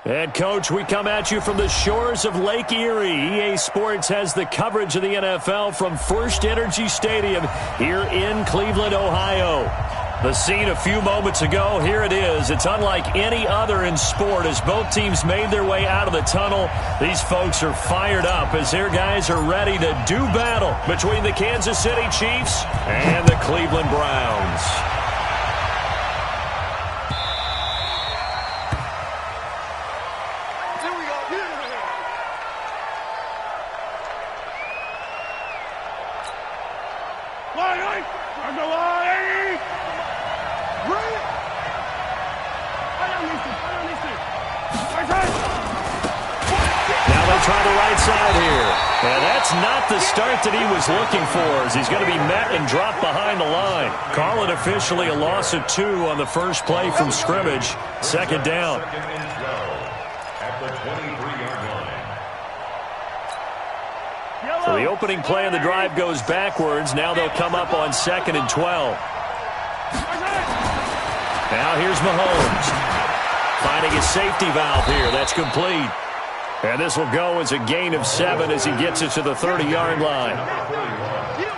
And, Coach, we come at you from the shores of Lake Erie. EA Sports has the coverage of the NFL from First Energy Stadium here in Cleveland, Ohio. The scene a few moments ago, here it is. It's unlike any other in sport as both teams made their way out of the tunnel. These folks are fired up as their guys are ready to do battle between the Kansas City Chiefs and the Cleveland Browns. Try the right side here. And that's not the start that he was looking for, as he's going to be met and dropped behind the line. Call it officially a loss of 2 on the first play from scrimmage. Second down. So the opening play of the drive goes backwards. Now they'll come up on 2nd and 12. Now here's Mahomes. Finding his safety valve here. That's complete. And this will go as a gain of 7 as he gets it to the 30-yard line.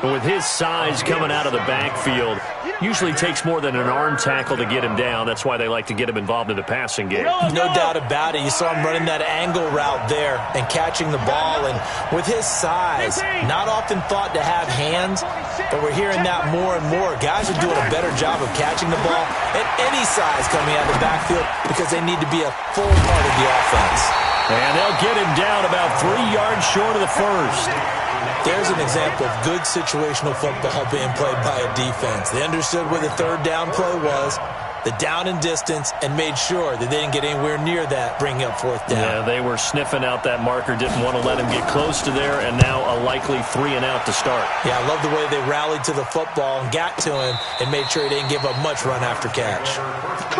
But with his size coming out of the backfield, usually takes more than an arm tackle to get him down. That's why they like to get him involved in the passing game. No doubt about it. You saw him running that angle route there and catching the ball. And with his size, not often thought to have hands, but we're hearing that more and more. Guys are doing a better job of catching the ball at any size coming out of the backfield because they need to be a full part of the offense. And they'll get him down about 3 yards short of the first. There's an example of good situational football being played by a defense. They understood where the third down play was, the down and distance, and made sure that they didn't get anywhere near that, bringing up 4th down. Yeah, they were sniffing out that marker, didn't want to let him get close to there, and now a likely 3 and out to start. Yeah, I love the way they rallied to the football and got to him and made sure he didn't give up much run after catch.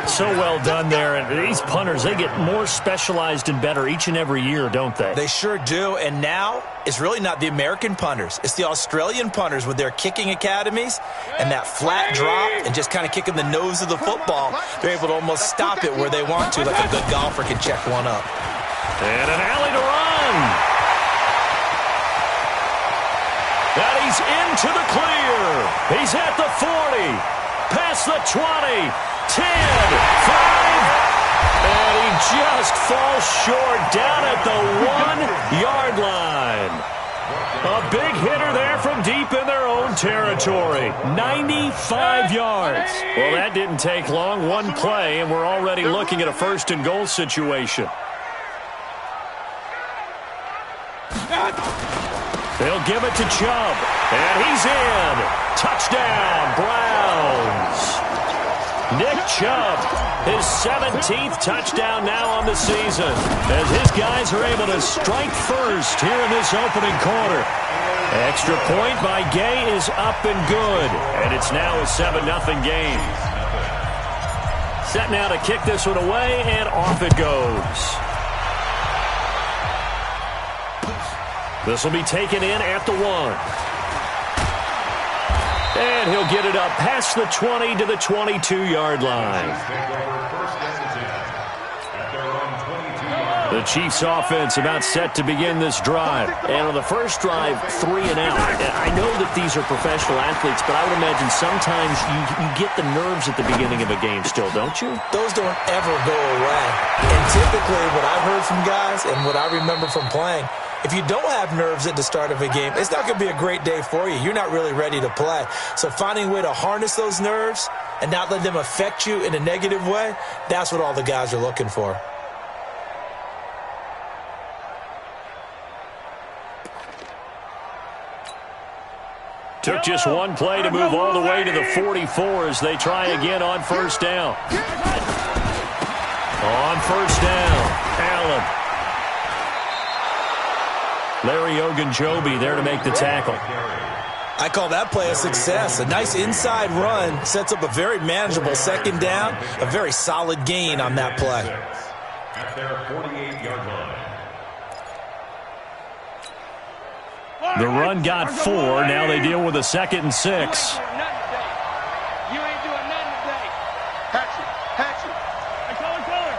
So well done there, and these punters, they get more specialized and better each and every year, don't they? They sure do, and now it's really not the American punters. It's the Australian punters with their kicking academies and that flat drop and just kind of kicking the nose of the football. They're able to almost stop it where they want to, like a good golfer can check one up. And an alley to run. And he's into the clear. He's at the 40, past the 20, 10, 5, and he just falls short down at the 1-yard line. A big hitter there from deep in their own territory. 95 yards. Well, that didn't take long. One play, and we're already looking at a 1st and goal situation. They'll give it to Chubb, and he's in. Touchdown, Browns. Nick Chubb, his 17th touchdown now on the season, as his guys are able to strike first here in this opening quarter. Extra point by Gay is up and good, and it's now a 7-0 game. Set now to kick this one away, and off it goes. This will be taken in at the 1. And he'll get it up past the 20 to the 22-yard line. The Chiefs offense about set to begin this drive. And on the first drive, 3 and out. I know that these are professional athletes, but I would imagine sometimes you get the nerves at the beginning of a game still, don't you? Those don't ever go away. And typically what I've heard from guys and what I remember from playing, if you don't have nerves at the start of a game, it's not going to be a great day for you. You're not really ready to play. So finding a way to harness those nerves and not let them affect you in a negative way, that's what all the guys are looking for. Took just one play to move all the way to the 44 as they try again on 1st down. On 1st down, Allen. Larry Ogunjobi there to make the tackle. I call that play a success. A nice inside run sets up a very manageable 2nd down, a very solid gain on that play. At their 48-yard line. The run got 4. Now they deal with a 2nd and 6. You ain't doing nothing today. Hatch it. I call it color.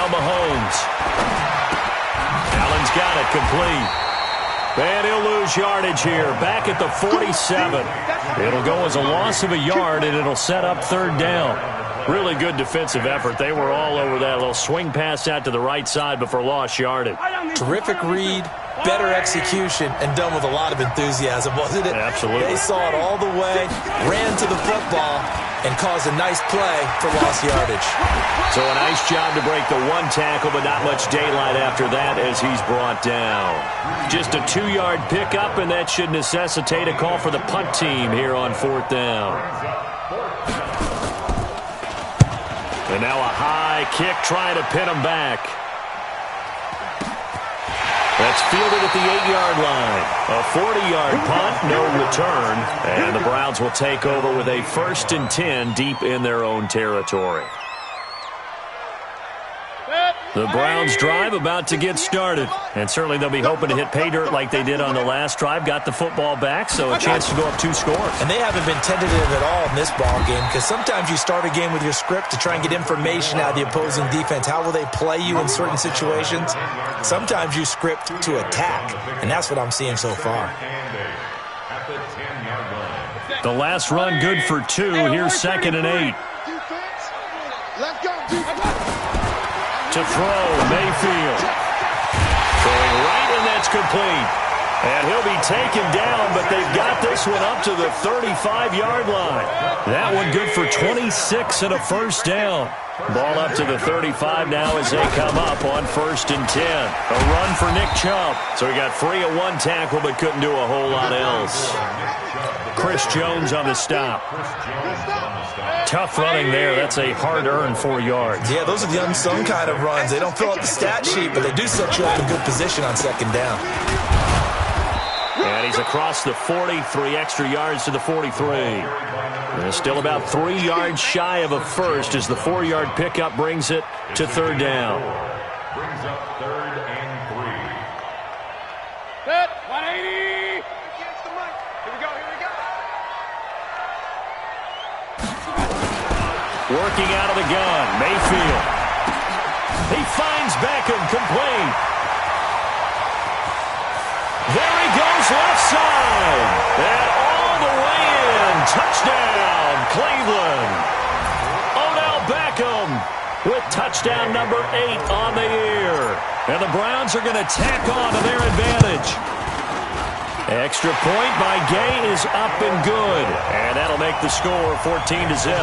now Mahomes. Allen's got it complete. And he'll lose yardage here. Back at the 47. It'll go as a loss of a yard, and it'll set up third down. Really good defensive effort. They were all over that little swing pass out to the right side before lost yardage. Terrific read, better execution, and done with a lot of enthusiasm, wasn't it? Absolutely. They saw it all the way, ran to the football, and caused a nice play for lost yardage. So a nice job to break the one tackle, but not much daylight after that as he's brought down. Just a 2-yard pickup, and that should necessitate a call for the punt team here on fourth down. And now a high kick trying to pin him back. That's fielded at the 8-yard line. A 40-yard punt, no return. And the Browns will take over with a 1st and 10 deep in their own territory. The Browns drive about to get started. And certainly they'll be hoping to hit pay dirt like they did on the last drive. Got the football back, so a chance to go up 2 scores. And they haven't been tentative at all in this ball game, because sometimes you start a game with your script to try and get information out of the opposing defense. How will they play you in certain situations? Sometimes you script to attack, and that's what I'm seeing so far. The last run good for 2. Here's 2nd and 8. Let's go. To throw, Mayfield. Throwing right, and that's complete. And he'll be taken down, but they've got this one up to the 35-yard line. That one good for 26 and a 1st down. Ball up to the 35 now as they come up on 1st and 10. A run for Nick Chubb. So he got free of 1 tackle, but couldn't do a whole lot else. Chris Jones on the stop. Tough running there. That's a hard-earned 4 yards. Yeah, those are the unsung kind of runs. They don't fill up the stat sheet, but they do set you up in good position on 2nd down. And he's across the 40, 3 extra yards to the 43. And still about 3 yards shy of a first as the 4-yard pickup brings it to 3rd down. Brings up 3rd and 3. Set, 180. Against the mic. Here we go, here we go. Working out of the gun, Mayfield. He finds Beckham complete. There he goes left side. And all the way in. Touchdown, Cleveland. Odell Beckham with touchdown number 8 on the year. And the Browns are going to tack on to their advantage. Extra point by Gay is up and good. And that'll make the score 14-0.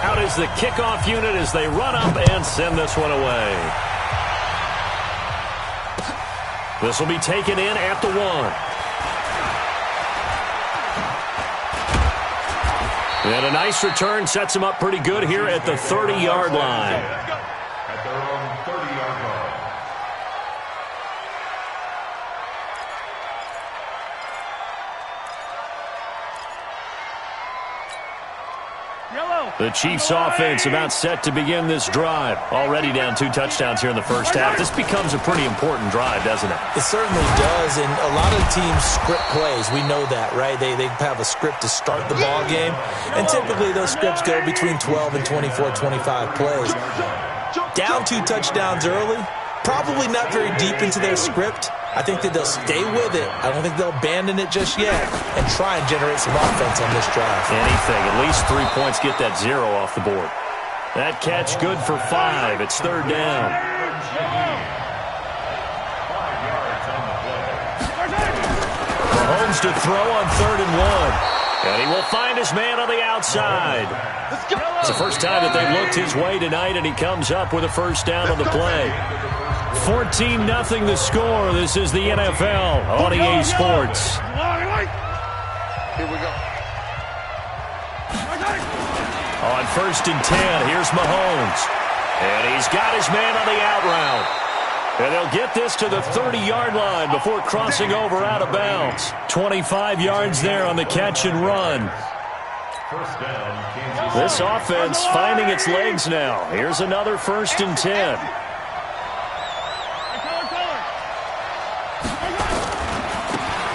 Out is the kickoff unit as they run up and send this one away. This will be taken in at the 1. And a nice return sets him up pretty good here at the 30-yard line. At their own 30-yard line. The Chiefs offense about set to begin this drive. Already down 2 touchdowns here in the first half. This becomes a pretty important drive, doesn't it? It certainly does, and a lot of teams script plays. We know that, right? They have a script to start the ball game, and typically those scripts go between 12 and 24, 25 plays. Down 2 touchdowns early, probably not very deep into their script. I think that they'll stay with it. I don't think they'll abandon it just yet and try and generate some offense on this drive. Anything. At least 3 points, get that 0 off the board. That catch good for 5. It's 3rd down. Mahomes to throw on 3rd and 1. And he will find his man on the outside. It's the first time that they've looked his way tonight, and he comes up with a 1st down on the play. 14-0 the score. This is the NFL on EA Sports. Here we go. On 1st and 10, here's Mahomes. And he's got his man on the out route. And they'll get this to the 30-yard line before crossing over out of bounds. 25 yards there on the catch and run. This offense finding its legs now. Here's another 1st and 10.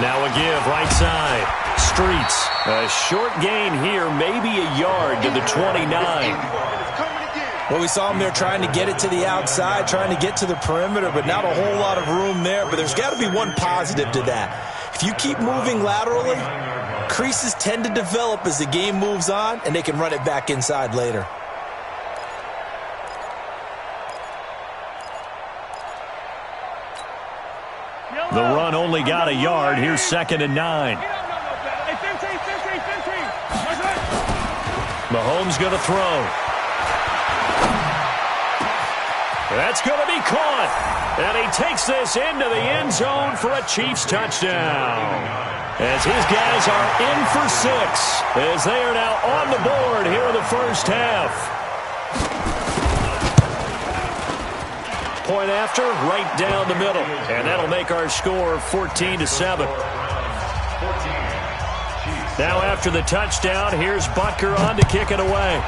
Now a give right side. Streets. A short gain here, maybe a yard to the 29. Well, we saw him there trying to get it to the outside, trying to get to the perimeter, but not a whole lot of room there. But there's got to be one positive to that. If you keep moving laterally, creases tend to develop as the game moves on, and they can run it back inside later. The run only got a yard. Here's 2nd and 9. Mahomes going to throw. That's going to be caught. And he takes this into the end zone for a Chiefs touchdown. As his guys are in for 6. As they are now on the board here in the first half. Point after, right down the middle. And that'll make our score 14-7. Now after the touchdown, here's Butker on to kick it away.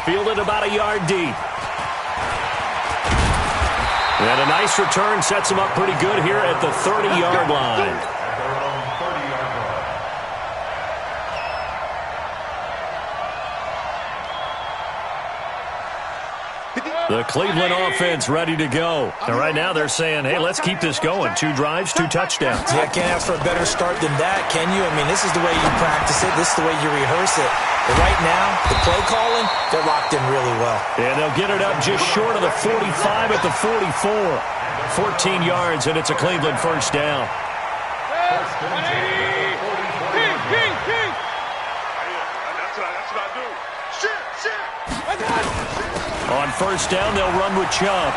Fielded about a yard deep. And a nice return sets him up pretty good here at the 30-yard line. The Cleveland offense ready to go. And right now they're saying, hey, let's keep this going. 2 drives, 2 touchdowns. Yeah, can't ask for a better start than that, can you? I mean, this is the way you practice it. This is the way you rehearse it. But right now, the play calling, they're locked in really well. And they'll get it up just short of the 45 at the 44. 14 yards, and it's a Cleveland first down. On first down, they'll run with Chubb.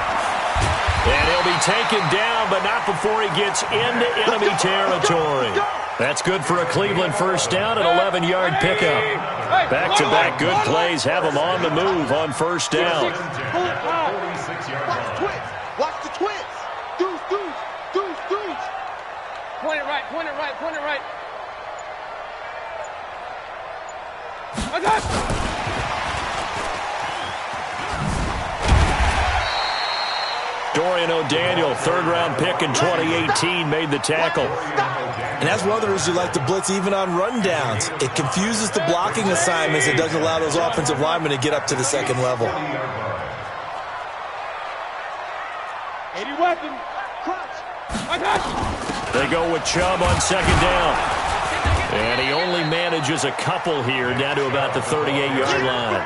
And he'll be taken down, but not before he gets into enemy territory. That's good for a Cleveland first down, an 11-yard pickup. Back-to-back good plays have them on the move on first down. Watch the twins. Deuce. Point it right. Dorian O'Daniel, 3rd-round pick in 2018, made the tackle. And that's one of the reasons you like to blitz even on rundowns. It confuses the blocking assignments. It doesn't allow those offensive linemen to get up to the second level. 80 weapon. Clutch. They go with Chubb on 2nd down. And he only manages a couple here down to about the 38-yard line.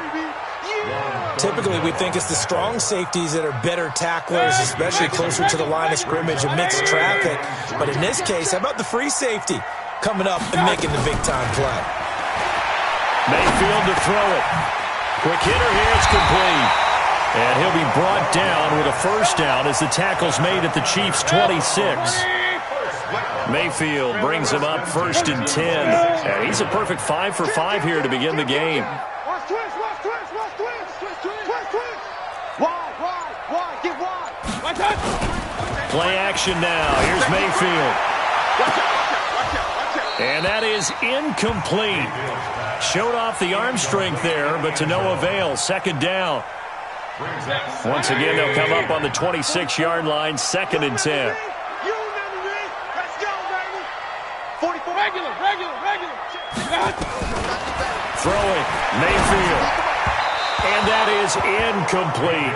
Typically, we think it's the strong safeties that are better tacklers, especially closer to the line of scrimmage amidst traffic. But in this case, how about the free safety coming up and making the big-time play? Mayfield to throw it. Quick hitter here, it's complete. And he'll be brought down with a first down as the tackle's made at the Chiefs' 26. Mayfield brings him up 1st and 10. And he's a perfect 5 for 5 here to begin the game. Watch twins. Wide. Get wide. Watch out. Play action now. Here's Mayfield. Watch out. And that is incomplete. Showed off the arm strength there, but to no avail. 2nd down. Once again, they'll come up on the 26-yard line, 2nd and 10. You remember me. Let's go, baby. 44. Regular. Throwing. Mayfield. And that is incomplete.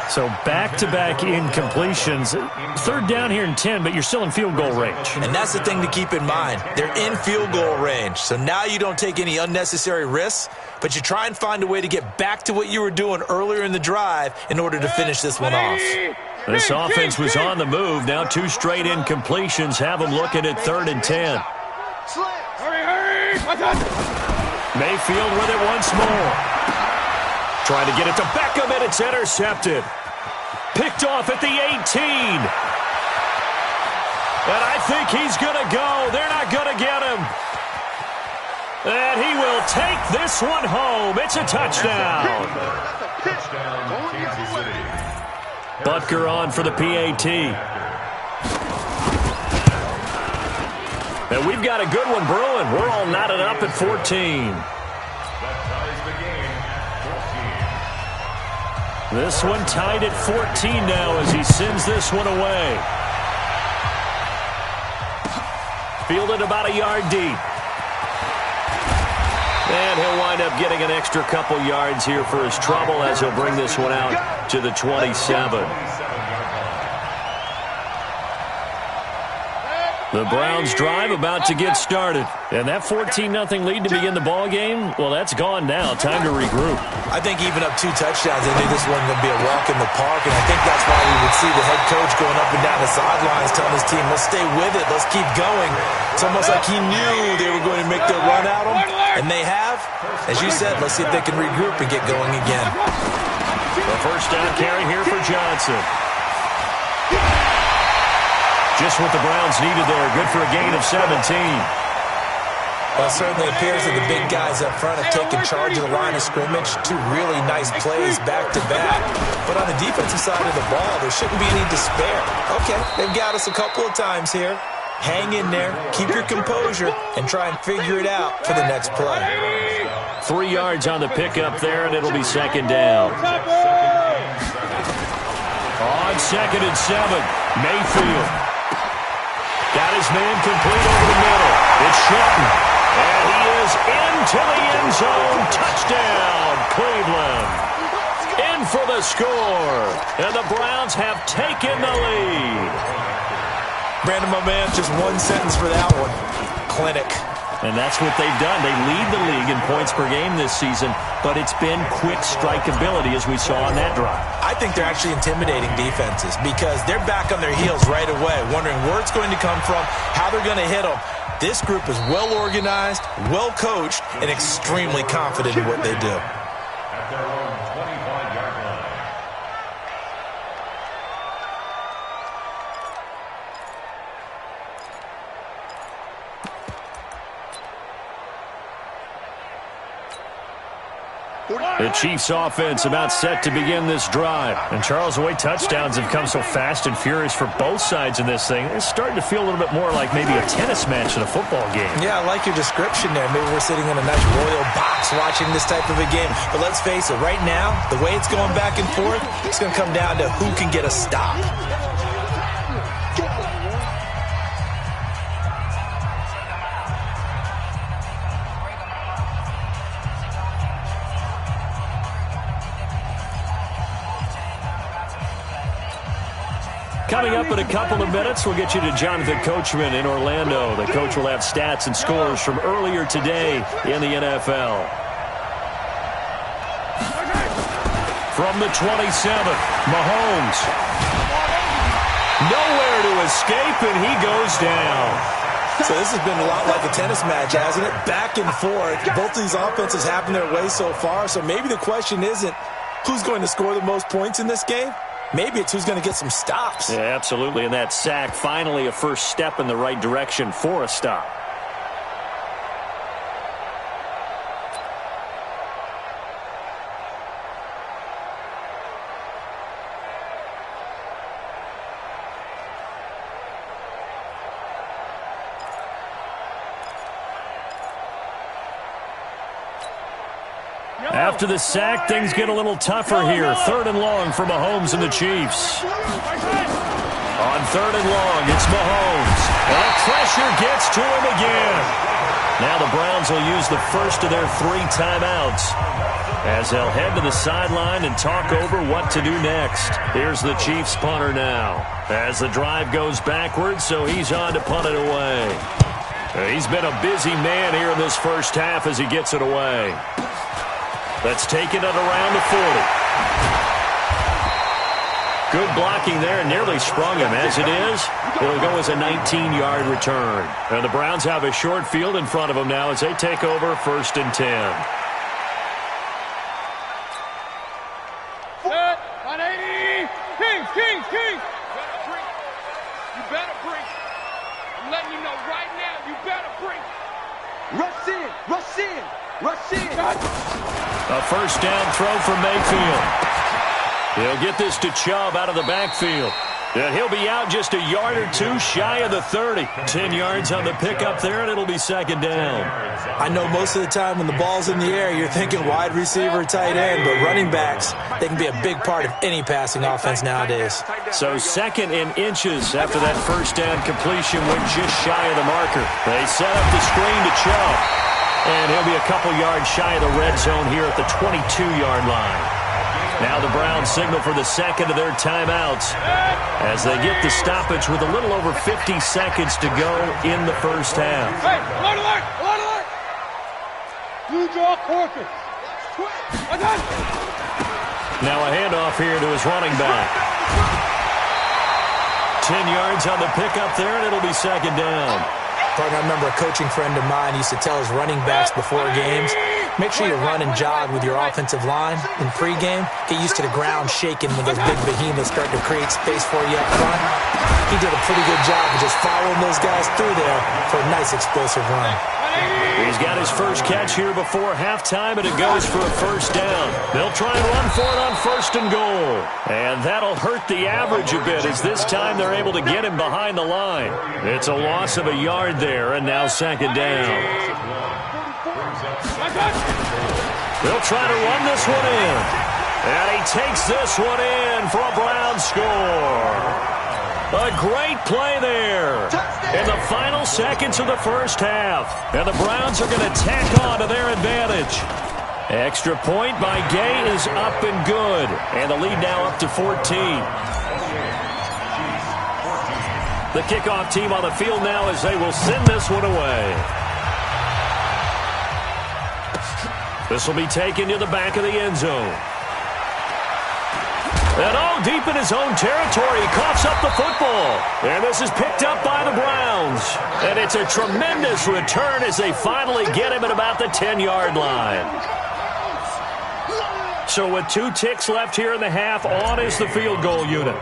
So back-to-back incompletions. 3rd down here and 10, but you're still in field goal range. And that's the thing to keep in mind. They're in field goal range. So now you don't take any unnecessary risks, but you try and find a way to get back to what you were doing earlier in the drive in order to finish this one off. This offense was on the move. Now 2 straight incompletions have them looking at 3rd and 10. Hurry. Mayfield with it once more. Trying to get it to Beckham, and it's intercepted. Picked off at the 18. And I think he's going to go. They're not going to get him. And he will take this one home. It's a touchdown. Butker on for the PAT. And we've got a good one brewing. We're all knotted up at 14. This one tied at 14 now as he sends this one away. Fielded about a yard deep. And he'll wind up getting an extra couple yards here for his trouble as he'll bring this one out to the 27. The Browns drive about to get started. And that 14-0 lead to begin the ball game, well, that's gone now. Time to regroup. I think even up 2 touchdowns, they knew this wasn't going to be a walk in the park, and I think that's why we would see the head coach going up and down the sidelines telling his team, let's stay with it, let's keep going. It's almost like he knew they were going to make their run at him, and they have. As you said, let's see if they can regroup and get going again. The first down carry here for Johnson. Just what the Browns needed there. Good for a gain of 17. Well, it certainly appears that the big guys up front have taken charge of the line of scrimmage. 2 really nice plays back-to-back. But on the defensive side of the ball, there shouldn't be any despair. Okay, they've got us a couple of times here. Hang in there, keep your composure, and try and figure it out for the next play. 3 yards on the pickup there, and it'll be second down. On 2nd and 7, Mayfield. Got his man complete over the middle. It's Shelton. And he is into the end zone. Touchdown, Cleveland. In for the score. And the Browns have taken the lead. Brandon, my man, just one sentence for that one. Clinic. And that's what they've done. They lead the league in points per game this season, but it's been quick strike ability as we saw on that drive. I think they're actually intimidating defenses because they're back on their heels right away, wondering where it's going to come from, how they're going to hit them. This group is well organized, well coached, and extremely confident in what they do. At their own 25-yard line. The Chiefs offense about set to begin this drive. And Charles, the way touchdowns have come so fast and furious for both sides in this thing, it's starting to feel a little bit more like maybe a tennis match in a football game. Yeah, I like your description there. Maybe we're sitting in a nice royal box watching this type of a game. But let's face it, right now, the way it's going back and forth, it's going to come down to who can get a stop. Coming up in a couple of minutes, we'll get you to Jonathan Coachman in Orlando. The coach will have stats and scores from earlier today in the NFL. From the 27, Mahomes. Nowhere to escape, and he goes down. So this has been a lot like a tennis match, hasn't it? Back and forth. Both these offenses have their way so far, so maybe the question isn't who's going to score the most points in this game. Maybe it's who's going to get some stops. Yeah, absolutely. And that sack, finally a first step in the right direction for a stop. After the sack, things get a little tougher here. 3rd and long for Mahomes and the Chiefs. On 3rd and long, it's Mahomes. And the pressure gets to him again. Now the Browns will use the first of their 3 timeouts as they'll head to the sideline and talk over what to do next. Here's the Chiefs punter now as the drive goes backwards, so he's on to punt it away. He's been a busy man here in this first half as he gets it away. Let's take it at around the 40. Good blocking there, nearly sprung him. As it is, it'll go as a 19-yard return. And the Browns have a short field in front of them now as they take over 1st and 10. Set, 180. Kings. You better break. I'm letting you know right now, you better break. Rush in. A first down throw for Mayfield. He'll get this to Chubb out of the backfield. And he'll be out just a yard or 2 shy of the 30. 10 yards on the pickup there, and it'll be second down. I know most of the time when the ball's in the air, you're thinking wide receiver, tight end, but running backs, they can be a big part of any passing offense nowadays. So 2nd and inches after that first down completion went just shy of the marker. They set up the screen to Chubb. And he'll be a couple yards shy of the red zone here at the 22-yard line. Now the Browns signal for the second of their timeouts as they get the stoppage with a little over 50 seconds to go in the first half. Hey, alert! You draw corpus. Now a handoff here to his running back. 10 yards on the pickup there, and it'll be second down. Partner, I remember a coaching friend of mine used to tell his running backs before games, make sure you run and jog with your offensive line in pregame. Get used to the ground shaking when those big behemoths start to create space for you up front. He did a pretty good job of just following those guys through there for a nice explosive run. He's got his first catch here before halftime, and it goes for a first down. They'll try and run for it on first and goal. And that'll hurt the average a bit as this time they're able to get him behind the line. It's a loss of a yard there, and now second down. They'll try to run this one in. And he takes this one in for a Browns score. A great play there in the final seconds of the first half. And the Browns are going to tack on to their advantage. Extra point by Gay is up and good. And the lead now up to 14. The kickoff team on the field now as they will send this one away. This will be taken to the back of the end zone. And all deep in his own territory, he coughs up the football. And this is picked up by the Browns. And it's a tremendous return as they finally get him at about the 10-yard line. So with 2 ticks left here in the half, on is the field goal unit.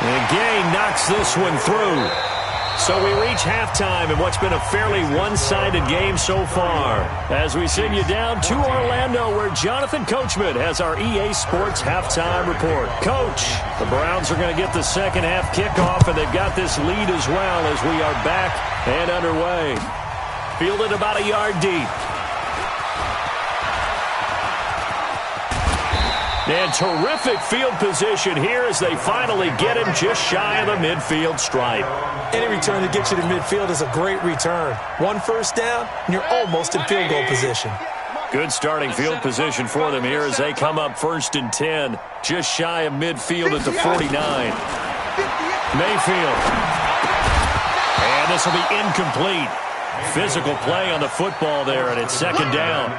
And Gay knocks this one through. So we reach halftime in what's been a fairly one-sided game so far. As we send you down to Orlando, where Jonathan Coachman has our EA Sports halftime report. Coach, the Browns are going to get the second half kickoff, and they've got this lead as well as we are back and underway. Fielded about a yard deep. And terrific field position here as they finally get him just shy of the midfield stripe. Any return that gets you to midfield is a great return. 1 first down, and you're almost in field goal position. Good starting field position for them here as they come up 1st and 10, just shy of midfield at the 49. Mayfield. And this will be incomplete. Physical play on the football there, and it's second down.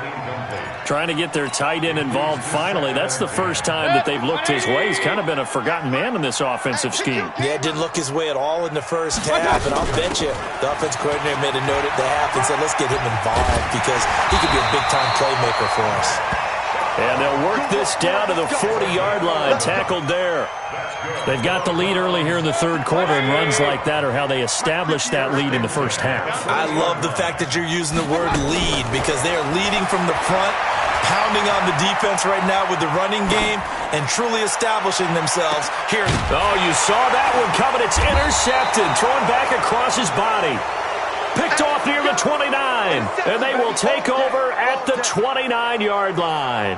Trying to get their tight end involved finally. That's the first time that they've looked his way. He's kind of been a forgotten man in this offensive scheme. Yeah, didn't look his way at all in the first half, and I'll bet you the offensive coordinator made a note at the half and said, let's get him involved because he could be a big-time playmaker for us. And they'll work this down to the 40-yard line, tackled there. They've got the lead early here in the third quarter, and runs like that are how they establish that lead in the first half. I love the fact that you're using the word lead because they are leading from the front, pounding on the defense right now with the running game and truly establishing themselves here. Oh, you saw that one coming. It's intercepted, thrown back across his body. Picked off near the 29, and they will take over at the 29-yard line.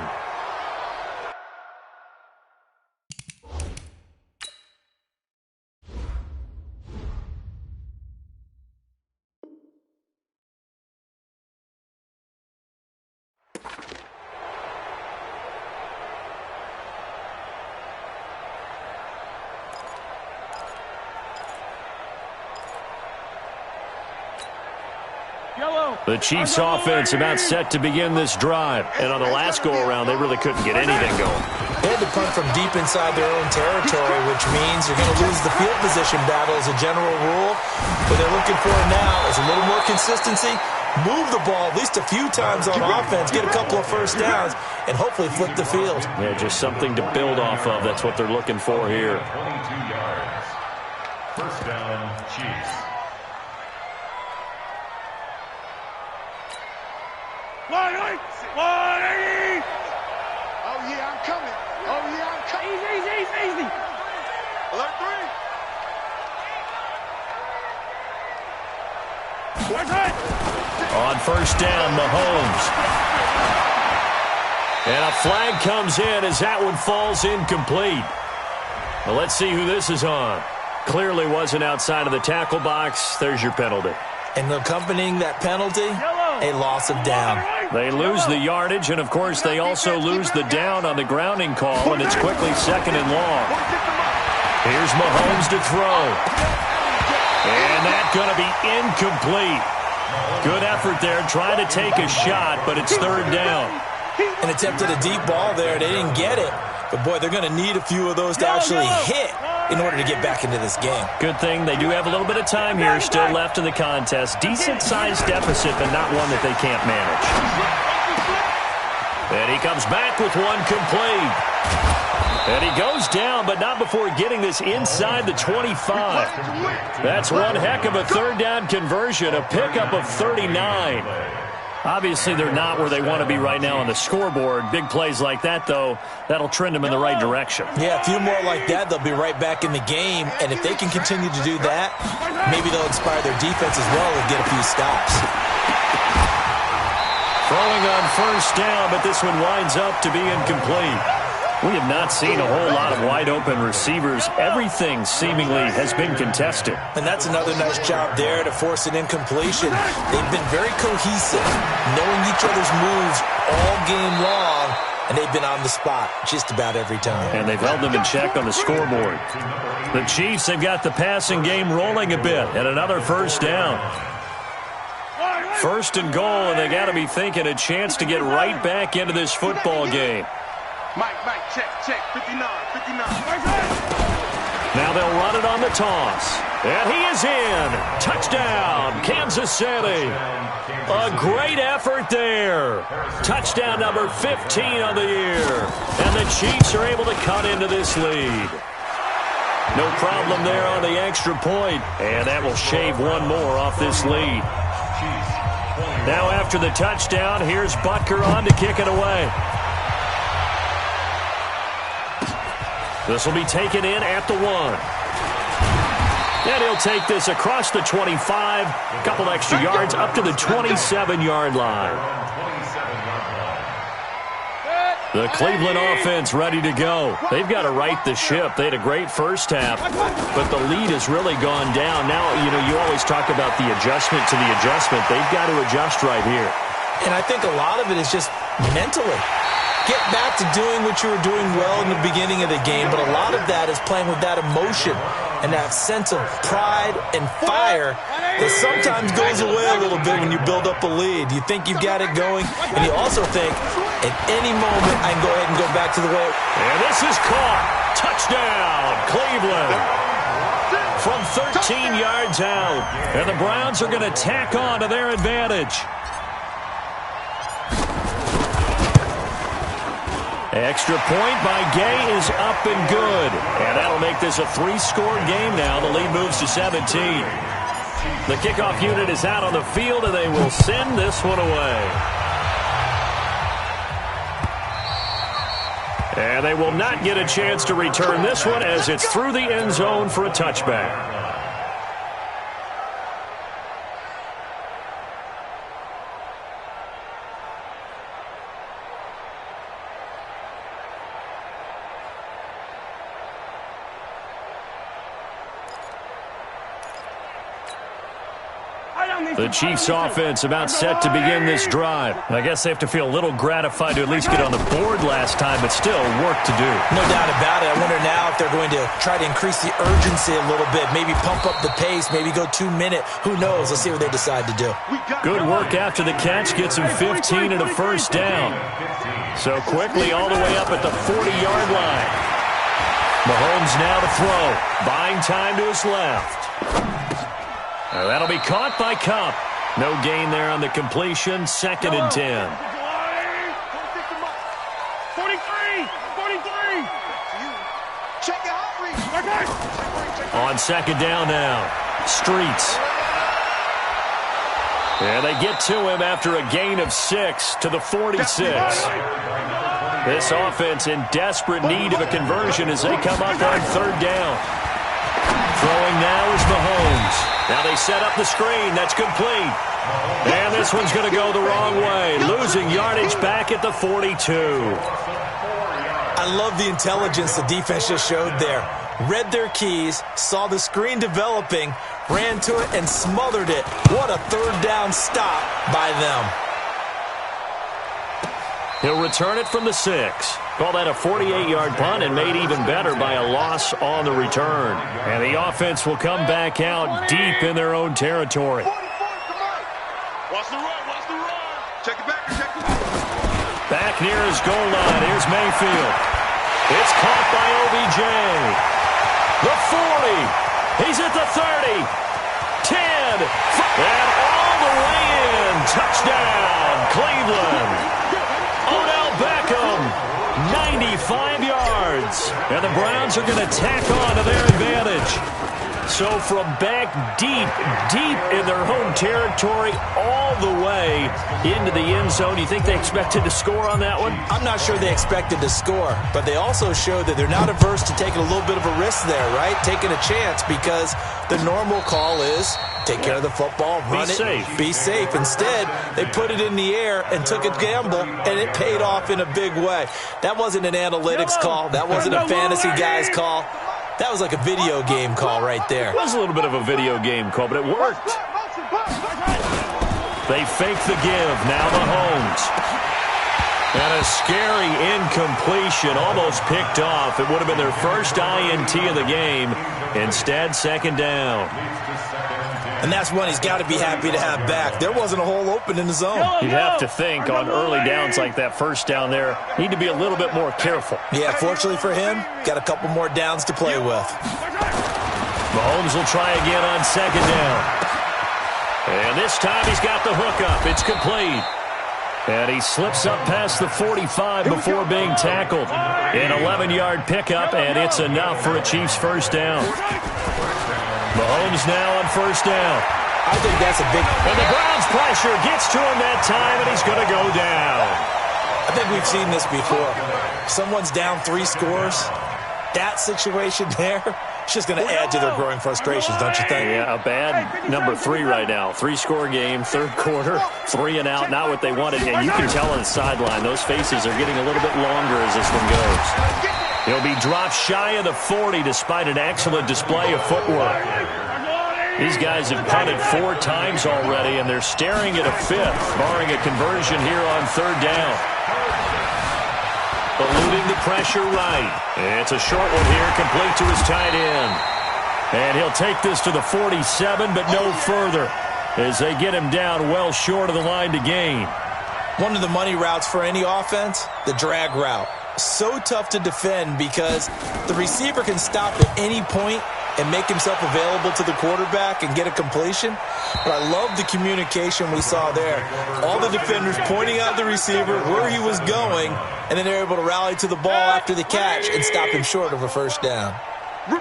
The Chiefs offense about set to begin this drive. And on the last go-around, they really couldn't get anything going. They had to punt from deep inside their own territory, which means you're going to lose the field position battle as a general rule. What they're looking for now is a little more consistency, move the ball at least a few times on offense, get a couple of first downs, and hopefully flip the field. Yeah, just something to build off of. That's what they're looking for here. 22 yards. First down, Chiefs. Easy! Oh, yeah, I'm coming. Oh, yeah, I'm coming. Easy. Alert 3. On first down, Mahomes. And a flag comes in as that one falls incomplete. Well, let's see who this is on. Clearly wasn't outside of the tackle box. There's your penalty. And accompanying that penalty, a loss of down. They lose the yardage, and, of course, they also lose the down on the grounding call, and it's quickly 2nd and long. Here's Mahomes to throw. And that's going to be incomplete. Good effort there, trying to take a shot, but it's 3rd down. And attempted a deep ball there. They didn't get it. But, boy, they're going to need a few of those to actually hit in order to get back into this game. Good thing they do have a little bit of time here still left in the contest. Decent-sized deficit, but not one that they can't manage. And he comes back with one complete. And he goes down, but not before getting this inside the 25. That's one heck of a 3rd down conversion, a pickup of 39. Obviously, they're not where they want to be right now on the scoreboard. Big plays like that, though, that'll trend them in the right direction. Yeah, a few more like that, they'll be right back in the game. And if they can continue to do that, maybe they'll inspire their defense as well and get a few stops. Throwing on 1st down, but this one winds up to be incomplete. We have not seen a whole lot of wide-open receivers. Everything seemingly has been contested. And that's another nice job there to force an incompletion. They've been very cohesive, knowing each other's moves all game long, and they've been on the spot just about every time. And they've held them in check on the scoreboard. The Chiefs have got the passing game rolling a bit, and another 1st down. 1st and goal, and they got to be thinking a chance to get right back into this football game. Mike, check, 59. Now they'll run it on the toss. And he is in. Touchdown, Kansas City. A great effort there. Touchdown number 15 on the year. And the Chiefs are able to cut into this lead. No problem there on the extra point. And that will shave one more off this lead. Now after the touchdown, here's Butker on to kick it away. This will be taken in at the 1. And he'll take this across the 25. A couple extra yards up to the 27-yard line. The Cleveland offense ready to go. They've got to right the ship. They had a great first half, but the lead has really gone down. Now, you always talk about the adjustment to the adjustment. They've got to adjust right here. And I think a lot of it is just mentally. Get back to doing what you were doing well in the beginning of the game, but a lot of that is playing with that emotion and that sense of pride and fire that sometimes goes away a little bit when you build up a lead. You think you've got it going, and you also think, at any moment, I can go ahead and go back to the way. And this is caught. Touchdown, Cleveland. From 13 yards out. And the Browns are going to tack on to their advantage. Extra point by Gay is up and good. And that'll make this a 3-score game now. The lead moves to 17. The kickoff unit is out on the field, and they will send this one away. And they will not get a chance to return this one as it's through the end zone for a touchback. The Chiefs offense about set to begin this drive. I guess they have to feel a little gratified to at least get on the board last time, but still work to do. No doubt about it. I wonder now if they're going to try to increase the urgency a little bit, maybe pump up the pace, maybe go 2-minute. Who knows? Let's see what they decide to do. Good work after the catch. Gets him 15 and a 1st down. So quickly all the way up at the 40-yard line. Mahomes now to throw. Buying time to his left. That'll be caught by Kupp. No gain there on the completion. 2nd and 10. 43. Check it out. On 2nd down now. Streets. And they get to him after a gain of 6 to the 46. This offense in desperate need of a conversion as they come up on 3rd down. Throwing now is Mahomes. Now they set up the screen. That's complete. And this one's going to go the wrong way. Losing yardage back at the 42. I I love the intelligence the defense just showed there. Read their keys, saw the screen developing, ran to it, and smothered it. What a third down stop by them. He'll return it from the 6. Call that a 48-yard punt, and made even better by a loss on the return. And the offense will come back out deep in their own territory. Watch the run, watch the run. Check it back, check it back. Back near his goal line, here's Mayfield. It's caught by OBJ. The 40. He's at the 30. 10. And all the way in. Touchdown, Cleveland. Odell Beckham, 95 yards. And the Browns are going to tack on to their advantage. So from back deep in their home territory all the way into the end zone, you think they expected to score on that one? I'm not sure they expected to score, but they also showed that they're not averse to taking a little bit of a risk there, right? Taking a chance, because the normal call is take care of the football, run it, be safe. Instead, they put it in the air and took a gamble, and it paid off in a big way. That wasn't an analytics call. That wasn't a fantasy guy's call. That was like a video game call right there. It was a little bit of a video game call, but it worked. They fake the give. Now Mahomes. And a scary incompletion, almost picked off. It would have been their first INT of the game. Instead, second down. And that's one he's got to be happy to have back. There wasn't a hole open in the zone. You'd have to think on early downs like that first down there, need to be a little bit more careful. Yeah, fortunately for him, got a couple more downs to play with. Mahomes will try again on second down. And this time he's got the hookup. It's complete. And he slips up past the 45 before being tackled. An 11-yard pickup, and it's enough for a Chiefs first down. Mahomes now on first down. I think that's a big... And the Browns pressure gets to him that time, and he's going to go down. I think we've seen this before. Someone's down 3 scores. That situation there, it's just going to add to their growing frustrations, don't you think? Yeah, a bad number 3 right now. 3-score game, third quarter, 3 and out, not what they wanted. And you can tell on the sideline, those faces are getting a little bit longer as this one goes. He'll be dropped shy of the 40 despite an excellent display of footwork. These guys have punted 4 times already, and they're staring at a 5th, barring a conversion here on third down. Eluding the pressure right. It's a short one here, complete to his tight end. And he'll take this to the 47, but no further, as they get him down well short of the line to gain. One of the money routes for any offense, the drag route. So tough to defend because the receiver can stop at any point and make himself available to the quarterback and get a completion. But I love the communication we saw there. All the defenders pointing out the receiver, where he was going, and then they're able to rally to the ball after the catch and stop him short of a first down. Real.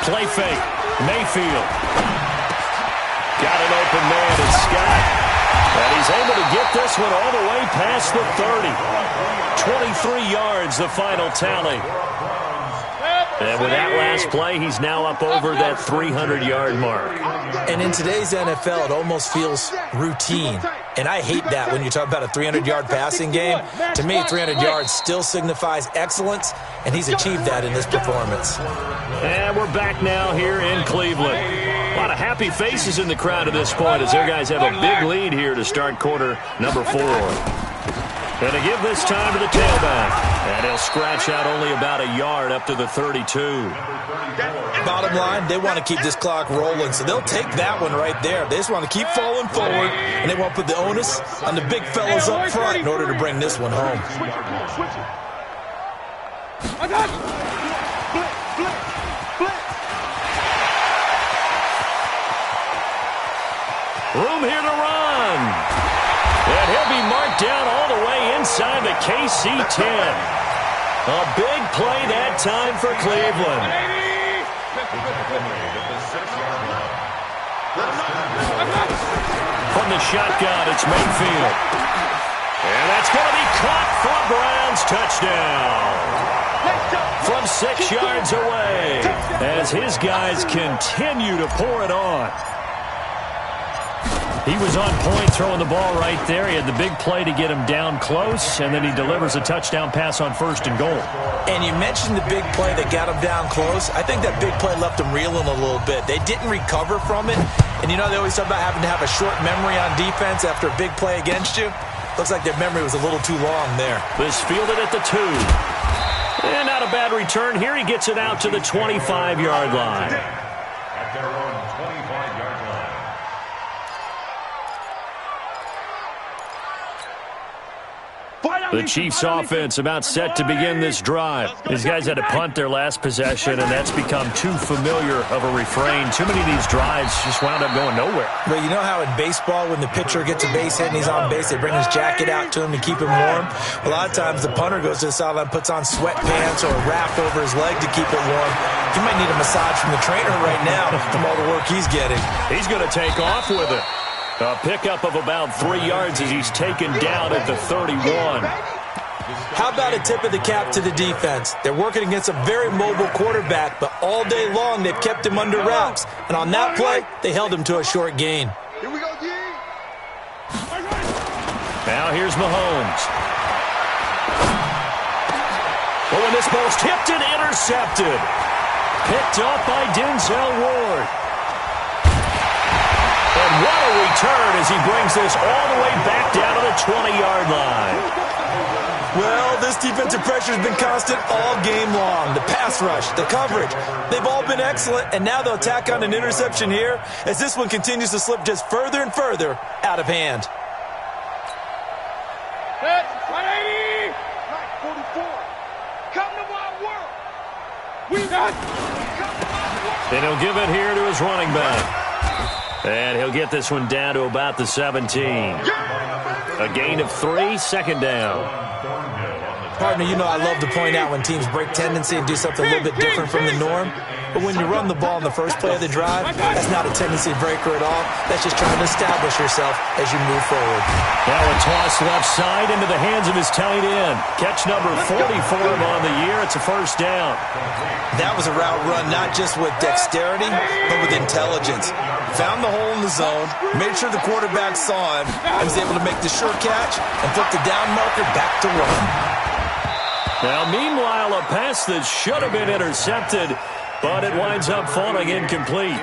Play fake. Mayfield. Got an open man in Scott. And he's able to get this one all the way past the 30. 23 yards, the final tally. And with that last play, he's now up over that 300-yard mark. And in today's NFL, it almost feels routine. And I hate that when you talk about a 300-yard passing game. To me, 300 yards still signifies excellence, and he's achieved that in this performance. And we're back now here in Cleveland. A lot of happy faces in the crowd at this point as their guys have a big lead here to start quarter number 4. And to give this time to the tailback. And he'll scratch out only about a yard up to the 32. Bottom line, they want to keep this clock rolling, so they'll take that one right there. They just want to keep falling forward, and they want to put the onus on the big fellas up front in order to bring this one home. Room here to run. And he'll be marked down all the way inside the KC 10. A big play that time for Cleveland. From the shotgun, it's Mayfield. And that's going to be caught for a Browns touchdown. From 6 yards away, as his guys continue to pour it on. He was on point throwing the ball right there. He had the big play to get him down close, and then he delivers a touchdown pass on 1st and goal. And you mentioned the big play that got him down close. I think that big play left him reeling a little bit. They didn't recover from it. And you know, they always talk about having to have a short memory on defense after a big play against you. Looks like their memory was a little too long there. This fielded at the 2. And not a bad return here. He gets it out to the 25-yard line. At their own 25-yard line. The Chiefs offense about set to begin this drive. These guys had to punt their last possession, and that's become too familiar of a refrain. Too many of these drives just wound up going nowhere. But you know how in baseball, when the pitcher gets a base hit and he's on base, they bring his jacket out to him to keep him warm? A lot of times the punter goes to the sideline, puts on sweatpants or a wrap over his leg to keep it warm. He might need a massage from the trainer right now from all the work he's getting. He's going to take off with it. A pickup of about 3 yards as he's taken down at the 31. How about a tip of the cap to the defense? They're working against a very mobile quarterback, but all day long they've kept him under wraps. And on that play, they held him to a short gain. Here we go, G. Now here's Mahomes. Oh, and this ball's tipped and intercepted. Picked up by Denzel Ward. And what a return as he brings this all the way back down to the 20-yard line. Well, this defensive pressure has been constant all game long. The pass rush, the coverage, they've all been excellent, and now they'll tack on an interception here as this one continues to slip just further and further out of hand. That's 180. 44. Come to my world. We got. And he'll give it here to his running back. And he'll get this one down to about the 17. A gain of 3, 2nd down. Partner, you know I love to point out when teams break tendency and do something a little bit different from the norm. But when you run the ball in the first play of the drive, that's not a tendency breaker at all. That's just trying to establish yourself as you move forward. Now a toss left side into the hands of his tight end. Catch number 40 for him on the year. It's a 1st down. That was a route run not just with dexterity, but with intelligence. Found the hole in the zone, made sure the quarterback saw him, and was able to make the sure catch and flip the down marker back to run. Now, meanwhile, a pass that should have been intercepted, but it winds up falling incomplete.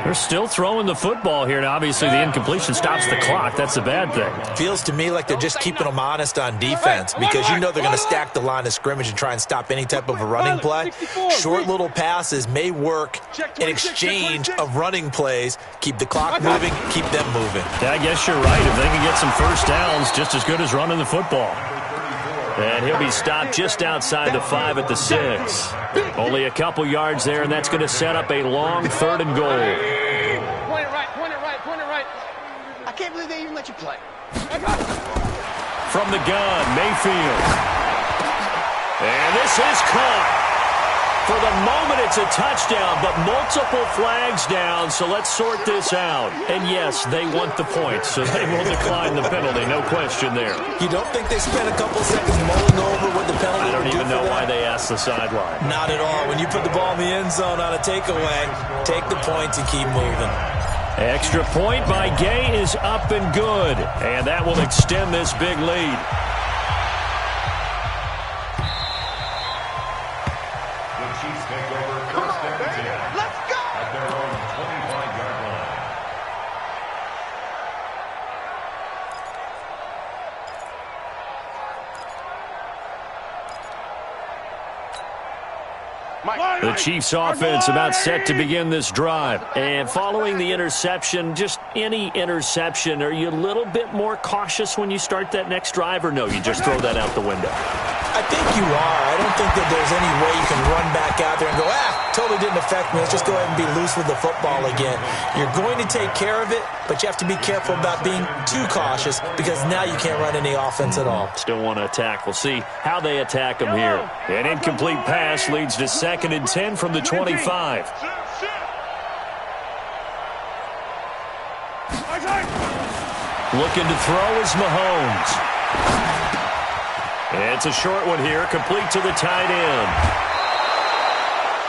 They're still throwing the football here. Now, obviously, the incompletion stops the clock. That's a bad thing. Feels to me like they're just keeping them honest on defense because you know they're going to stack the line of scrimmage and try and stop any type of a running play. Short little passes may work in exchange of running plays. Keep the clock moving, keep them moving. Yeah, I guess you're right. If they can get some 1st downs, just as good as running the football. And he'll be stopped just outside the 5 at the 6. Only a couple yards there, and that's going to set up a long 3rd and goal. Point it right, point it right, point it right. I can't believe they even let you play. From the gun, Mayfield. And this is caught. For the moment, it's a touchdown, but multiple flags down, so let's sort this out. And yes, they want the points, so they will decline the penalty, no question there. You don't think they spent a couple seconds mulling over what the penalty I don't would do even know for why that? they asked the sideline. Not at all. When you put the ball in the end zone on a takeaway, take the points and keep moving. Extra point by Gay is up and good, and that will extend this big lead. Take over 1st and 10. Let's go. At their own 25-yard line. The Chiefs offense about set to begin this drive. And following the interception, just any interception, are you a little bit more cautious when you start that next drive, or no, you just throw that out the window? I think you are. I don't think that there's any way you can run back out there and go, totally didn't affect me. Let's just go ahead and be loose with the football again. You're going to take care of it, but you have to be careful about being too cautious because now you can't run any offense at all. Still want to attack. We'll see how they attack them here. An incomplete pass leads to 2nd and 10 from the 25. Looking to throw is Mahomes. It's a short one here, complete to the tight end.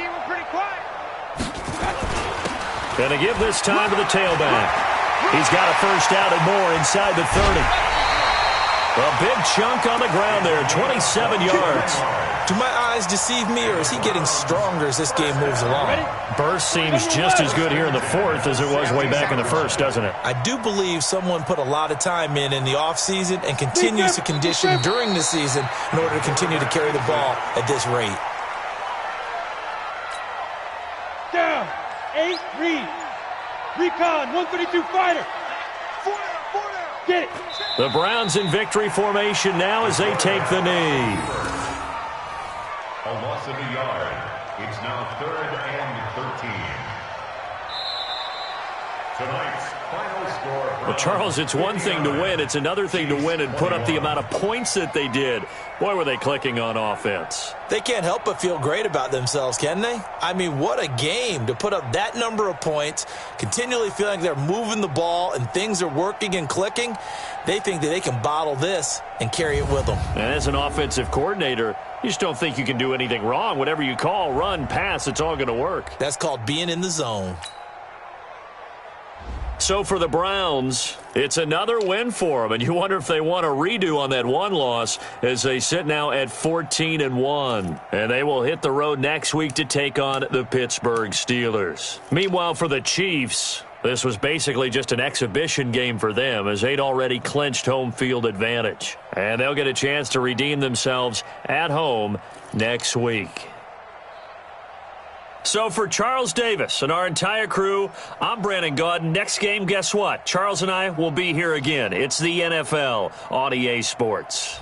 team were pretty quiet. Going to give this time to the tailback. He's got a first out and more inside the 30. A big chunk on the ground there, 27 yards. Do my eyes deceive me, or is he getting stronger as this game moves along? Burst seems just as good here in the fourth as it was way back in the first, doesn't it? I do believe someone put a lot of time in the offseason and continues to condition during the season in order to continue to carry the ball at this rate. Down. 8, read. Recon, 132 fighter. 4 down. Get it. The Browns in victory formation now as they take the knee. A loss of a yard. It's now 3rd and 13. Tonight's final score. Well, Charles, it's one thing to win. It's another thing to win and put up the amount of points that they did. Boy, were they clicking on offense. They can't help but feel great about themselves, can they? I mean, what a game to put up that number of points, continually feeling they're moving the ball and things are working and clicking. They think that they can bottle this and carry it with them. And as an offensive coordinator, you just don't think you can do anything wrong. Whatever you call, run, pass, it's all going to work. That's called being in the zone. So for the Browns, it's another win for them, and you wonder if they want a redo on that one loss as they sit now at 14-1. And they will hit the road next week to take on the Pittsburgh Steelers. Meanwhile, for the Chiefs, this was basically just an exhibition game for them as they'd already clinched home field advantage. And they'll get a chance to redeem themselves at home next week. So for Charles Davis and our entire crew, I'm Brandon Gaudin. Next game, guess what? Charles and I will be here again. It's the NFL on EA Sports.